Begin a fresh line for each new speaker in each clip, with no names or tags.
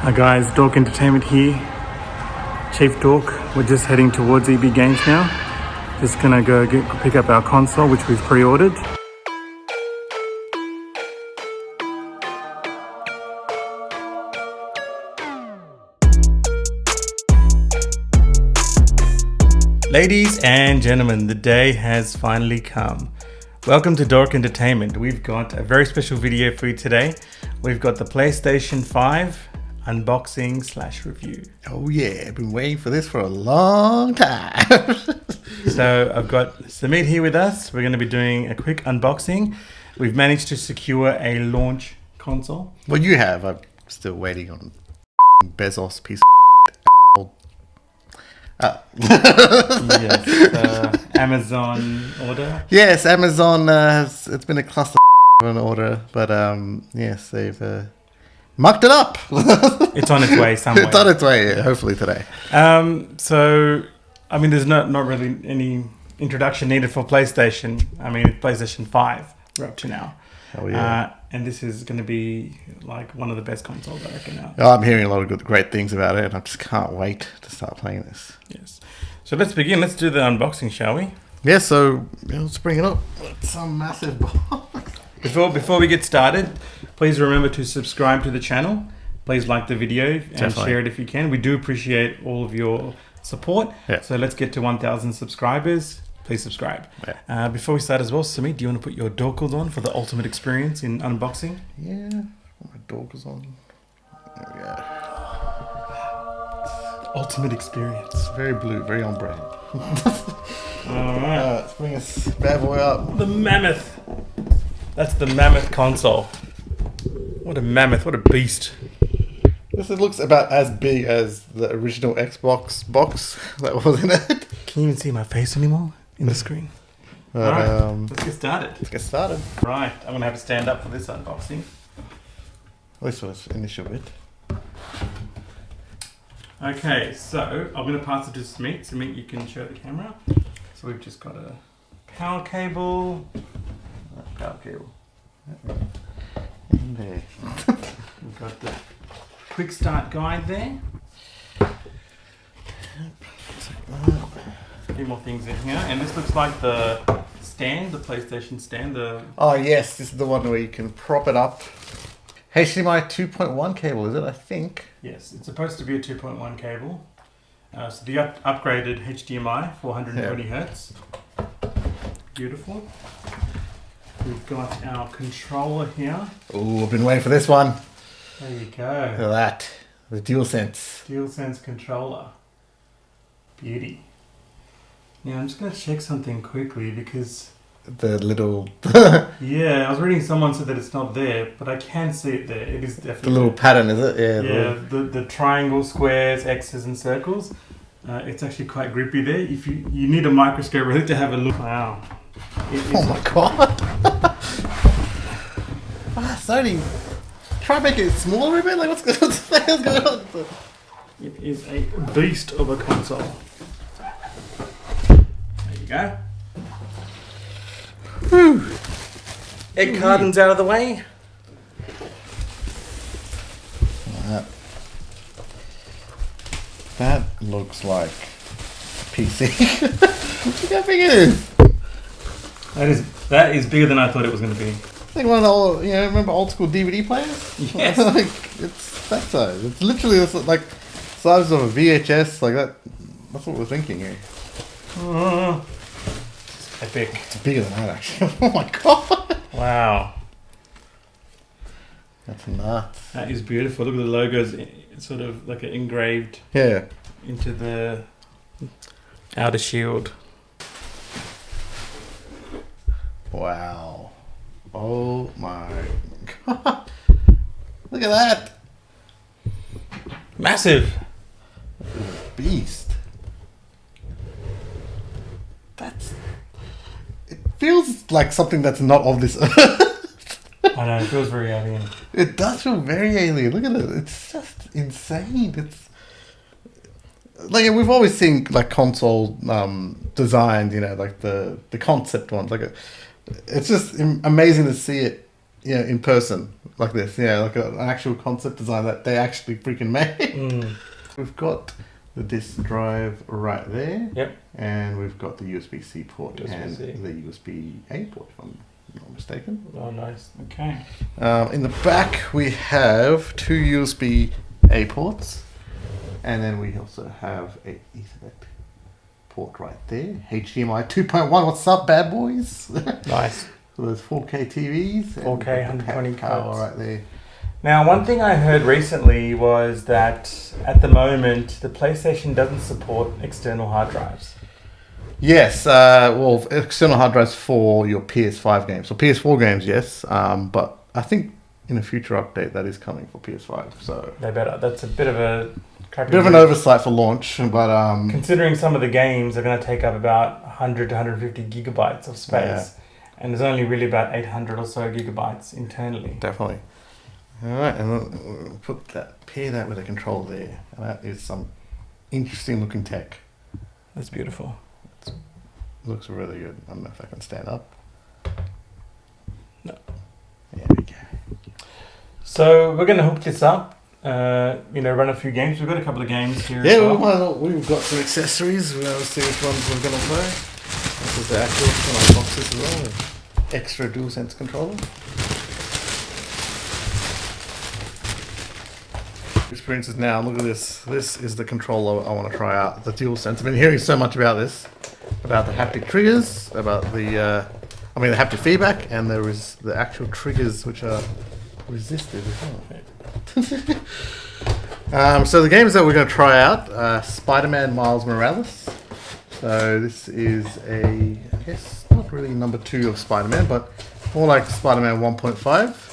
Hi guys, Dork Entertainment here. Chief Dork. We're just heading towards EB Games now. Just gonna go pick up our console, which we've pre-ordered. Ladies and gentlemen, the day has finally come. Welcome to Dork Entertainment. We've got a very special video for you today. We've got the PlayStation 5 unboxing / review.
Oh yeah, I've been waiting for this for a long time.
So I've got Samit here with us. We're going to be doing a quick unboxing. We've managed to secure a launch console.
Well, you have. I'm still waiting on Bezos piece of
Yes, Amazon order.
Yes, Amazon. It's been a cluster of an order, but yes, they've mucked it up.
It's on its way somewhere.
It's on its way, hopefully today.
So, I mean, there's not really any introduction needed for PlayStation. I mean, PlayStation 5 we're up to now.
Oh yeah.
And this is going to be like one of the best consoles I reckon out.
Oh, I'm hearing a lot of great things about it, and I just can't wait to start playing this.
Yes. So let's begin. Let's do the unboxing, shall we?
Yeah. So let's bring it up. It's some massive box.
Before we get started, please remember to subscribe to the channel. Please like the video and
Definitely.
share it if you can. We do appreciate all of your support.
Yeah.
So let's get to 1,000 subscribers. Please subscribe.
Yeah.
Before we start as well, Sumi, do you want to put your dorkles on for the ultimate experience in unboxing?
Yeah. My dog is on. There we go.
Ultimate experience.
Very blue, very on brand.
All right.
Let's bring this bad boy up.
The mammoth. That's the mammoth console. What a mammoth. What a beast.
This looks about as big as the original Xbox box that was in it.
Can you even see my face anymore in the screen? All right. Let's get started.
Let's get started.
Right. I'm going to have to stand up for this unboxing.
At least for this initial bit.
Okay, so I'm going to pass it to Samit. Samit, you can show the camera. So we've just got a power cable. Power cable.
In there.
We've got the quick start guide there. A few more things in here. And this looks like the stand, the PlayStation stand.
Oh yes, this is the one where you can prop it up. HDMI 2.1 cable, is it? I think.
Yes, it's supposed to be a 2.1 cable. So the upgraded HDMI, 420 hertz. Beautiful. We've got our controller here.
Oh, I've been waiting for this one.
There you
Look
go.
at that. The DualSense.
DualSense controller. Beauty. Now I'm just going to check something quickly because...
The little...
Yeah, I was reading someone said that it's not there, but I can see it there. It is definitely
The little
there.
pattern, is it? Yeah.
Yeah, the triangle, squares, X's and circles. It's actually quite grippy there. If you need a microscope really to have a look. Wow.
Oh my god. Sony. Try and make it smaller a bit? Like, what's going on?
It is a beast of a console. There you go. Whew. Egg cartons out of the way.
That looks like PC. Look how big it is.
That is bigger than I thought it was going to be.
It's like one of the old, remember old school DVD players?
Yes.
Like, it's that size. It's literally this, like size of a VHS, like that. That's what we're thinking here.
Epic.
It's bigger than that, actually. Oh my god.
Wow.
That's nuts.
That is beautiful. Look at the logos, sort of like engraved
Yeah.
into the outer shield.
Wow. Oh my god. Look at that.
Massive.
Beast. It feels like something that's not of this earth.
I know, it feels very alien.
It does feel very alien. Look at it. It's just insane. It's like we've always seen like console designed, like the concept ones. Like it's just amazing to see it in person like this. Yeah, like an actual concept design that they actually freaking made. We've got the disk drive right there.
Yep.
And we've got the USB-C port and
USB-C.
the USB-A port, if I'm not mistaken.
Oh, nice. Okay.
In the back, we have two USB-A ports. And then we also have a Ethernet port right there. HDMI 2.1. What's up, bad boys?
Nice.
So there's 4K TVs.
4K, 120
power right there.
Now, one thing I heard recently was that at the moment, the PlayStation doesn't support external hard drives.
Yes, well, external hard drives for your PS5 games. So PS4 games, yes. But I think in a future update that is coming for PS5. So
They better. That's a bit of a crappy
bit of an
move.
oversight for launch, but
Considering some of the games are going to take up about 100 to 150 gigabytes of space, and there's only really about 800 or so gigabytes internally.
definitely. All right, and we'll pair that with a controller there, and that is some interesting looking tech.
That's beautiful.
Looks really good. I don't know if I can stand up.
No.
There we go.
So we're going to hook this up. Run a few games. We've got a couple of games here.
Yeah,
as well.
we've got some accessories. We're going to see which ones we're going to play. This is the actual one. Unbox this as well. Extra DualSense controller. Experiences now. Look at this. This is the controller I want to try out. The DualSense. I've been hearing so much about this, about the haptic triggers, about the haptic feedback, and there is the actual triggers which are resistive as well. So the games that we're going to try out, Spider-Man Miles Morales. So this is I guess not really number 2 of Spider-Man, but more like Spider-Man 1.5.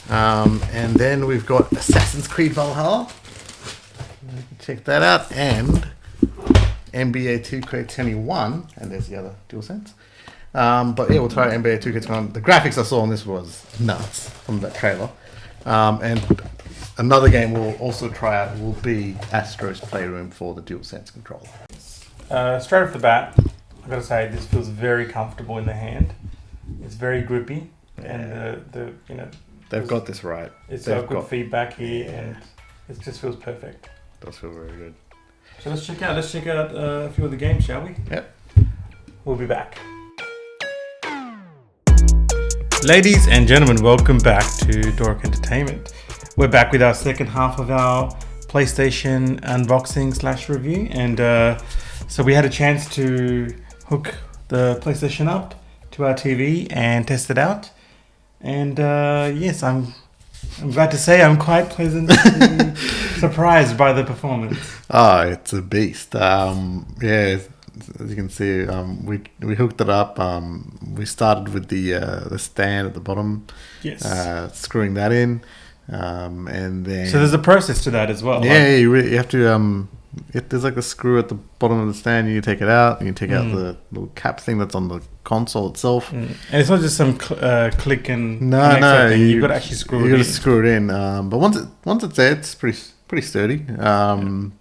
And then we've got Assassin's Creed Valhalla. Check that out. And NBA 2K21. And there's the other DualSense. But yeah, we'll try NBA 2K21. The graphics I saw on this was nuts from that trailer. And another game we'll also try out will be Astro's Playroom for the DualSense controller.
Straight off the bat, I've got to say this feels very comfortable in the hand. It's very grippy, and
they've got this right.
It's got good feedback here, and it just feels perfect.
Does feel very good.
So let's check out a few of the games, shall we?
Yep.
We'll be back. Ladies and gentlemen, welcome back to Dork Entertainment. We're back with our second half of our PlayStation unboxing / review, and so we had a chance to hook the PlayStation up to our TV and test it out. And yes, I'm glad to say I'm quite pleasantly surprised by the performance.
Oh, it's a beast. As you can see, we hooked it up. We started with the stand at the bottom.
Yes.
Screwing that in, and then.
So there's a process to that as well.
Yeah, you have to. There's like a screw at the bottom of the stand. You take it out, and you take out the little cap thing that's on the console itself.
And it's not just some click and
no,
thing. You've got to actually screw it in.
You got to screw it in. But once it's there, it's pretty sturdy.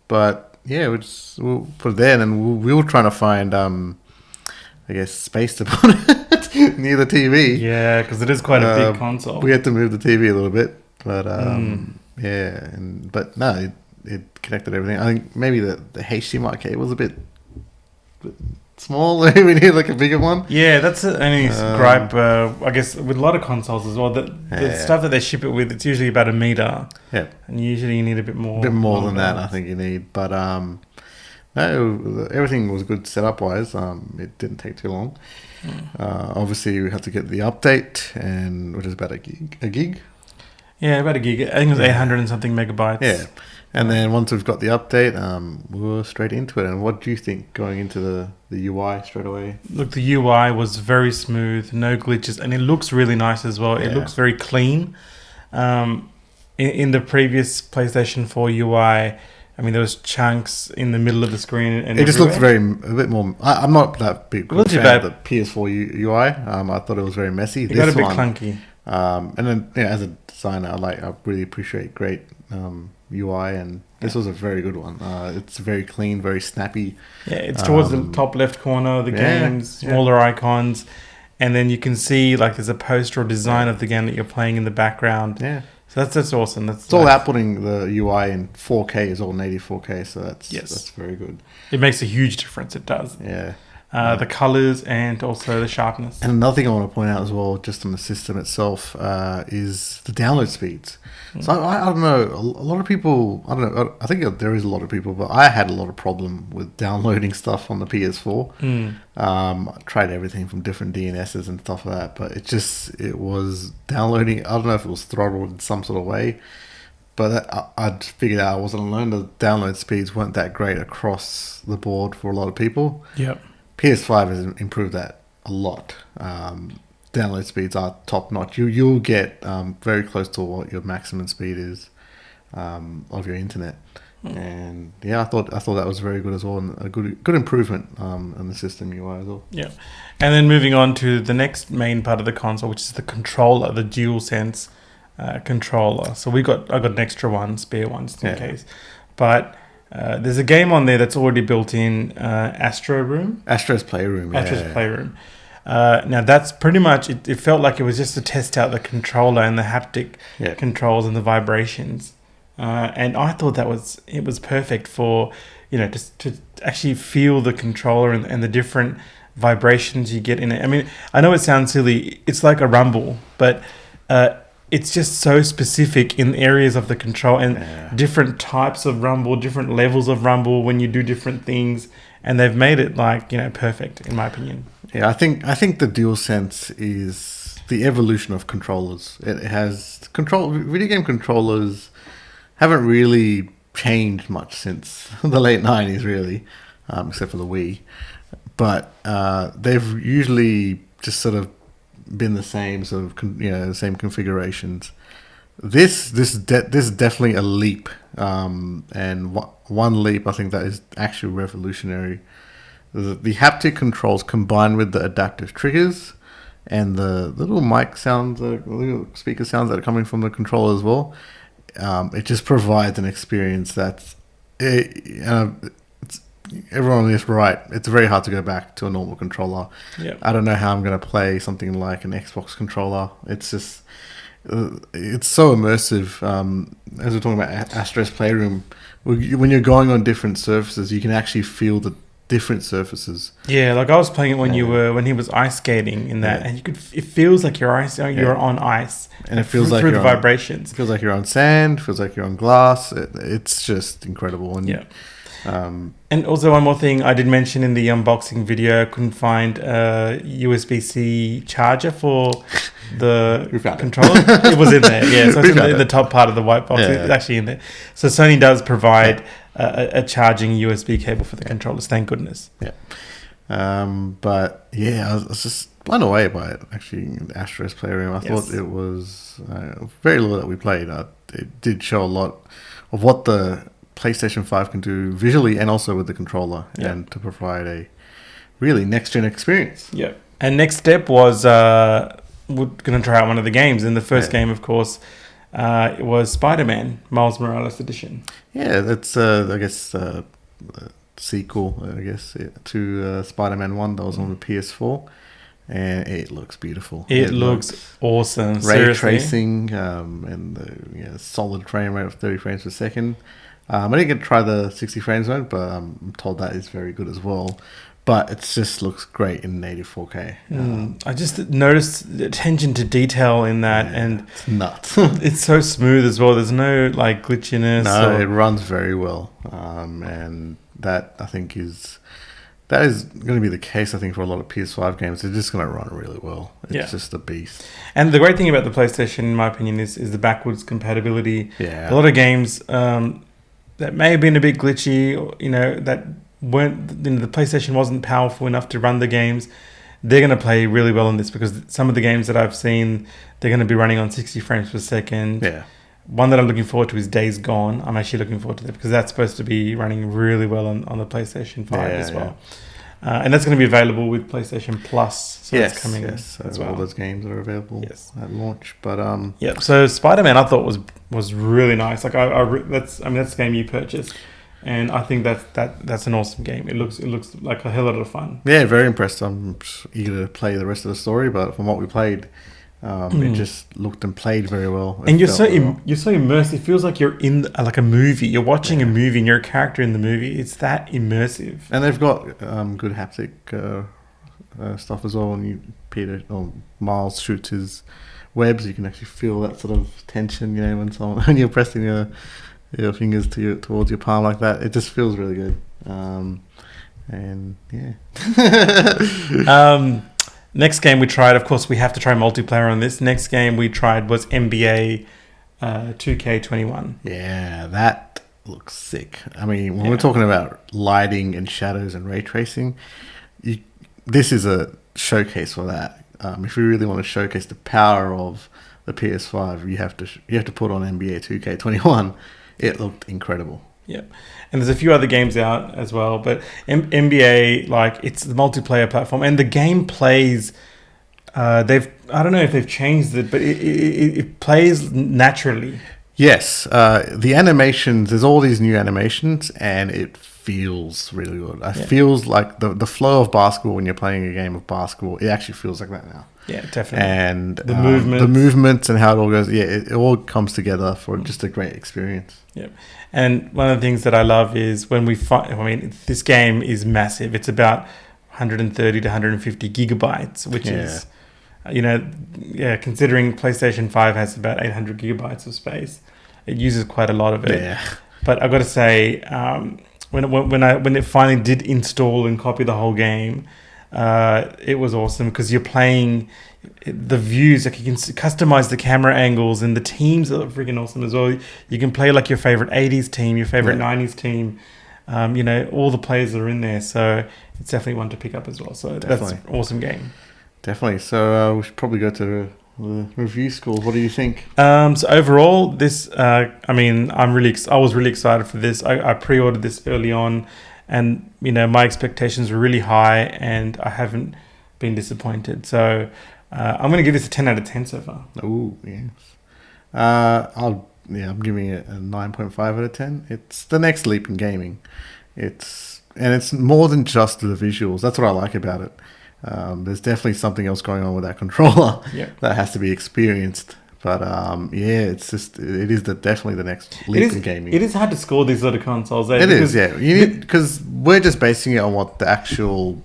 But yeah, we'll put it there, and then we were trying to find I guess space to put it near the TV.
Yeah, because it is quite a big console.
We had to move the TV a little bit, but but no. It connected everything. I think maybe the HDMI cable was a bit small. We need like a bigger one.
Yeah, that's the only gripe. I guess with a lot of consoles as well. The stuff that they ship it with, it's usually about a meter.
Yeah,
and usually you need a bit more.
A bit more than that, I think you need. But no, everything was good setup wise. It didn't take too long. Obviously, we had to get the update, and which is about a gig. Yeah,
about a gig. I think it was 800 and something megabytes.
Yeah. And then once we've got the update, we were straight into it. And what do you think going into the UI straight away?
Look, the UI was very smooth, no glitches, and it looks really nice as well. Yeah. It looks very clean. In the previous PlayStation 4 UI, I mean, there was chunks in the middle of the screen. And
it just looked a bit more... I'm not that big fan of the PS4 UI. I thought it was very messy.
It got a bit clunky.
And then as a designer, I really appreciate great... UI, and this was a very good one. It's very clean, very snappy.
Yeah, it's towards the top left corner of the games, smaller icons, and then you can see like there's a poster or design of the game that you're playing in the background.
Yeah.
So that's awesome.
It's all outputting the UI in 4K, is all native 4K, so that's very good.
It makes a huge difference. It does.
Yeah.
The colors and also the sharpness.
And another thing I want to point out as well, just on the system itself, is the download speeds. So I don't know, a lot of people, I don't know, I think there is a lot of people, but I had a lot of problem with downloading stuff on the PS4. I tried everything from different DNSs and stuff like that, but it was downloading. I don't know if it was throttled in some sort of way, but I'd figured out I wasn't alone. The download speeds weren't that great across the board for a lot of people.
Yep.
PS5 has improved that a lot. Download speeds are top notch. You'll get very close to what your maximum speed is of your internet. And yeah, I thought that was very good as well, and a good improvement on the system UI as well.
Yeah, and then moving on to the next main part of the console, which is the controller, the DualSense controller. So I got an extra one, spare one, just in case. But there's a game on there that's already built in, Astro's
Playroom.
Astro's Playroom. Now that's pretty much it felt like it was just to test out the controller and the haptic controls and the vibrations. And I thought it was perfect for, just to actually feel the controller and the different vibrations you get in it. I mean, I know it sounds silly. It's like a rumble, but it's just so specific in areas of the control and different types of rumble, different levels of rumble when you do different things. And they've made it perfect, in my opinion. Yeah,
I think the DualSense is the evolution of controllers. It has video game controllers haven't really changed much since the late 90s, really, except for the Wii. But they've usually just sort of been the same sort of the same configurations. This is definitely a leap, and one leap I think that is actually revolutionary. The haptic controls combined with the adaptive triggers and the little mic sounds, little speaker sounds that are coming from the controller as well. It just provides an experience that's everyone is right. It's very hard to go back to a normal controller.
Yeah.
I don't know how I'm going to play something like an Xbox controller. It's just it's so immersive. As we're talking about Astro's Playroom, when you're going on different surfaces, you can actually feel the different surfaces.
Yeah, like I was playing it when he was ice skating in that, and it feels like you're on ice,
and it feels like
through the vibrations.
It feels like you're on sand. Feels like you're on glass. It's just incredible. And
and also one more thing I did mention in the unboxing video, I couldn't find a USB-C charger for the controller. It was in there, so it's in the top part of the white box. It's actually in there. So Sony does provide a charging USB cable for the controllers, thank goodness.
But I was just blown away by it, actually. Astro's Playroom, I thought it was very little that we played. It did show a lot of what the PlayStation 5 can do visually and also with the controller, and to provide a really next-gen experience.
And next step was we're going to try out one of the games. And the first game, of course, it was Spider-Man Miles Morales Edition.
That's I guess sequel, to Spider-Man 1 that was on the PS4, and it looks beautiful.
It looks awesome.
Ray tracing and the solid frame rate of 30 frames per second. I didn't get to try the 60 frames mode, but I'm told that is very good as well. But it just looks great in native 4K.
I just noticed the attention to detail in that, and
it's nuts.
It's so smooth as well. There's no glitchiness.
No, it runs very well, and that I think is going to be the case. I think for a lot of PS5 games, they're just going to run really well. It's just a beast.
And the great thing about the PlayStation, in my opinion, is the backwards compatibility.
Yeah,
a lot of games that may have been a bit glitchy, that weren't, the PlayStation wasn't powerful enough to run the games. They're going to play really well on this, because some of the games that I've seen, they're going to be running on 60 frames per second. One that I'm looking forward to is Days Gone. I'm actually looking forward to that, because that's supposed to be running really well on the PlayStation 5 as well. And that's going to be available with PlayStation Plus. So it's coming as well.
All those games are available at launch. But
so Spider-Man I thought was really nice. Like that's the game you purchased. and I think that's an awesome game. It looks like a hell of a lot of fun.
Yeah, very impressed. I'm eager to play the rest of the story, but from what we played, it just looked and played very well.
And you're so immersed. It feels like you're in like a movie. You're watching a movie, and you're a character in the movie. It's that immersive.
And they've got good haptic stuff as well. When Miles shoots his webs, you can actually feel that sort of tension. You know, when you're pressing your fingers towards your palm like that, it just feels really good. And yeah.
Next game we tried, of course, we have to try multiplayer on this. Next game we tried was NBA 2K21.
Yeah, that looks sick. I mean, when we're talking about lighting and shadows and ray tracing, this is a showcase for that. If you really want to showcase the power of the PS5, you have to put on NBA 2K21. It looked incredible.
Yep. And there's a few other games out as well, but NBA, like, it's the multiplayer platform, and the game plays. I don't know if they've changed it, but it plays naturally.
Yes, the animations. There's all these new animations, and it feels really good. It feels like the flow of basketball when you're playing a game of basketball. It actually feels like that now.
Yeah, definitely.
And the movements and how it all goes. Yeah, it all comes together for just a great experience.
Yep. And one of the things that I love is when we find, I mean, this game is massive. It's about 130 to 150 gigabytes, which is, considering PlayStation 5 has about 800 gigabytes of space, it uses quite a lot of it. Yeah. But I've got to say, when it finally did install and copy the whole game, it was awesome because you're playing the views, like you can customize the camera angles, and the teams are freaking awesome as well. You can play like your favorite 80s team, your favorite 90s team. All the players are in there, so it's definitely one to pick up as well. So that's an awesome game. Definitely.
So we should probably go to the review scores. What do you think?
So overall, this, I was really excited for this. I pre-ordered this early on, and my expectations were really high, and I haven't been disappointed. So I'm going to give this a 10 out of 10 so far.
Oh, yes. I'm giving it a 9.5 out of 10. It's the next leap in gaming. It's more than just the visuals. That's what I like about it. There's definitely something else going on with that controller that has to be experienced. But it is definitely the next leap in gaming.
It is hard to score these sort of consoles.
Because we're just basing it on what the actual,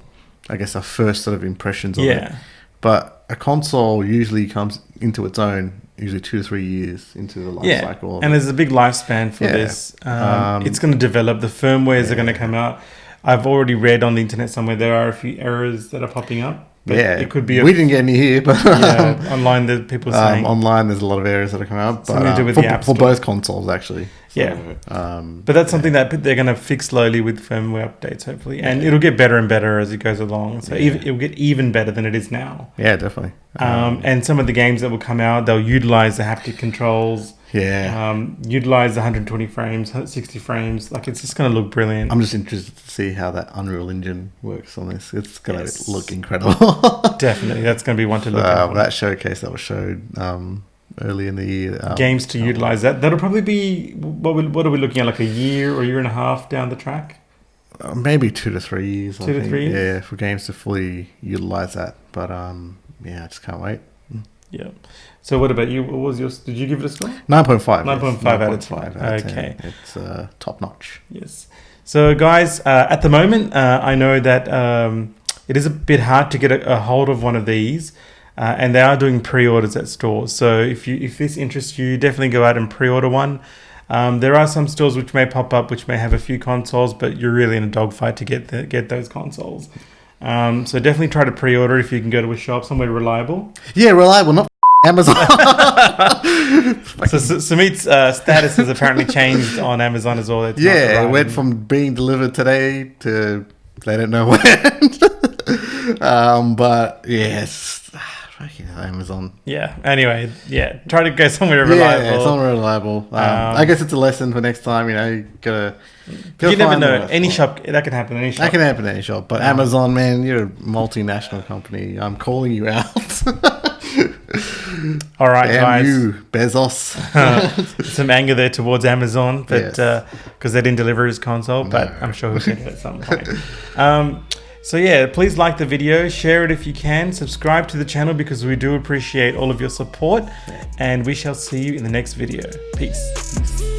I guess, our first sort of impressions of it. But a console usually comes into its own usually 2 to 3 years into the life cycle.
And there's a big lifespan for this. It's going to develop. The firmwares are going to come out. I've already read on the internet somewhere there are a few errors that are popping up. It could be.
We didn't get any here, but
online the people saying
online there's a lot of errors that are coming up.
Something to do with the App Store.
For both consoles, actually.
But that's something that they're going to fix slowly with firmware updates, hopefully, and it'll get better and better as it goes along. So it'll get even better than it is now.
Yeah, definitely.
And some of the games that will come out, they'll utilize the haptic controls. Utilize the 120 frames, 60 frames. Like, it's just going to look brilliant.
I'm just interested to see how that Unreal Engine works on this. It's going to look incredible.
Definitely, that's going to be one to look at.
That showcase that was showed early in the year.
Games to utilize that. That'll probably be what are we looking at? Like a year or year and a half down the track.
Maybe 2 to 3 years.
2 to 3 years.
Yeah, for games to fully utilize that. But I just can't wait.
Yeah. So what about you? What was yours? Did you give it a score?
9.5.
9.5 out of 10. Okay.
It's top notch.
Yes. So guys, at the moment, I know that it is a bit hard to get a hold of one of these, and they are doing pre-orders at stores. So if this interests you, definitely go out and pre-order one. There are some stores which may pop up which may have a few consoles, but you're really in a dogfight to get those consoles. So definitely try to pre-order if you can go to a shop somewhere reliable.
Yeah, reliable, not Amazon.
So Sumit's status has apparently changed on Amazon as well.
It went from being delivered today to they don't know when. But yes, Amazon.
Yeah. Anyway, try to go somewhere reliable.
Yeah, somewhere reliable. I guess it's a lesson for next time. You gotta
you never know. Any shop that can happen. Any shop.
That can happen in any shop. But Amazon, man, you're a multinational company. I'm calling you out.
All right,
Damn
guys.
you, Bezos.
Some anger there towards Amazon, but
Yes.
because they didn't deliver his console, but I'm sure he'll get it at some point. So yeah, please like the video, share it if you can, subscribe to the channel because we do appreciate all of your support, and we shall see you in the next video. Peace.